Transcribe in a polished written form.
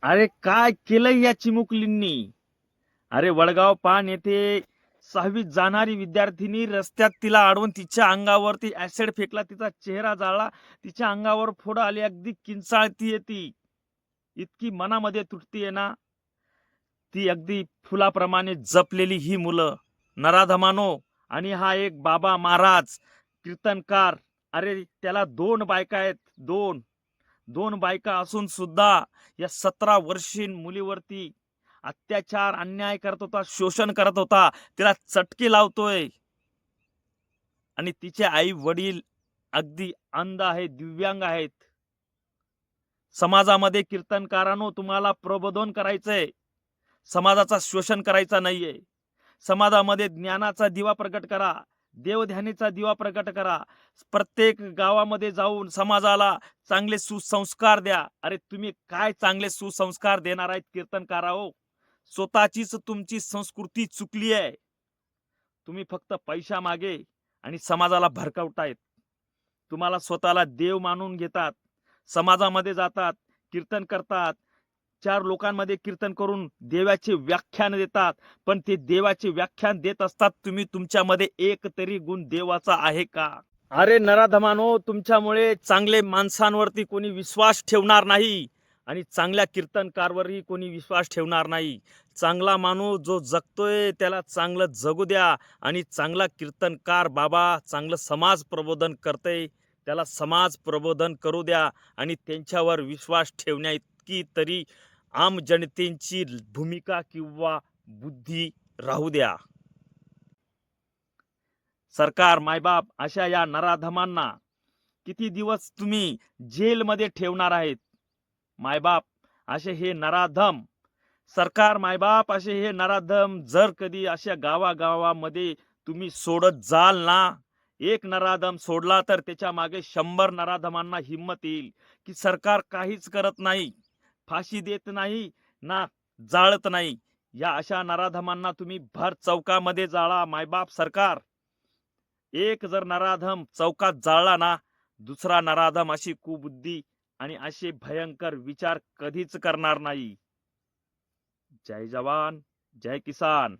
अरे काय केलंय या चिमुकलींनी? अरे वडगाव पान येथे 6वीत जाणारी विद्यार्थिनी रस्त्यात तिला अडवून तिच्या अंगावरती ऍसिड फेकला, तिचा चेहरा जाळला, तिच्या अंगावर फोड आली, अगदी किंचाळतीये ती. इतकी मनामध्ये तुटतीये ना, ती अगदी फुलाप्रमाणे जपलेली ही मुलं नराधमानो. आणि हा एक बाबा महाराज कीर्तनकार. अरे त्याला 2 बायका आहेत, दोन दोन बायका असून सुद्धा या 17 वर्षीय मुलीवरती अत्याचार अन्याय करत होता, शोषण करत होता, तिला चटके लावतोय. आणि तिचे आई वडील अगदी अंध आहेत, दिव्यांग आहेत. समाजामध्ये कीर्तनकारांनो तुम्हाला प्रबोधन करायचंय, समाजाचा शोषण करायचा नाहीये. समाजामध्ये ज्ञानाचा दिवा प्रकट करा, देवध्यानीचा दिवा प्रकट करा. प्रत्येक गावामध्ये जाऊन समाजाला चांगले सुसंस्कार द्या. अरे तुम्ही काय चांगले सुसंस्कार देणार आहेत कीर्तनकारा हो? स्वतःचीच तुमची संस्कृती चुकली आहे. तुम्ही फक्त पैशा मागे आणि समाजाला भरकवतायत. तुम्हाला स्वतःला देव मानून घेतात, समाजामध्ये जातात, कीर्तन करतात, 4 लोकांमध्ये कीर्तन करून देवाचे व्याख्यान देतात. पण ते देवाचे व्याख्यान देत असतात तुम्ही, तुमच्यामध्ये एक तरी गुण देवाचा आहे का? अरे नराधमानो, तुमच्यामुळे चांगले माणसांवरती कोणी विश्वास ठेवणार नाही आणि चांगल्या कीर्तनकारवरही कोणी विश्वास ठेवणार नाही. चांगला माणूस जो जगतोय त्याला चांगलं जगू द्या. आणि चांगला कीर्तनकार बाबा चांगलं समाज प्रबोधन करते, त्याला समाज प्रबोधन करू द्या. आणि त्यांच्यावर विश्वास ठेवण्या इतकी तरी आम जनतेची भूमिका किंवा बुद्धी राहू द्या. सरकार, मायबाप अशा या नराधमांना किती दिवस तुम्ही जेलमध्ये ठेवणार आहेत? मायबाप असे हे नराधम, सरकार मायबाप असे हे नराधम जर कधी अशा गावागावामध्ये तुम्ही सोडत जाल ना, एक नराधम सोडला तर त्याच्या मागे 100 नराधमांना हिंमत येईल की सरकार काहीच करत नाही, फाशी देत नाही ना, जाळत नाही. या अशा नराधमांना तुम्ही भर चौकामध्ये जाळा मायबाप सरकार. एक जर नराधम चौकात जाळला ना, दुसरा नराधम अशी कुबुद्धी आणि असे भयंकर विचार कधीच करणार नाही. जय जवान, जय किसान.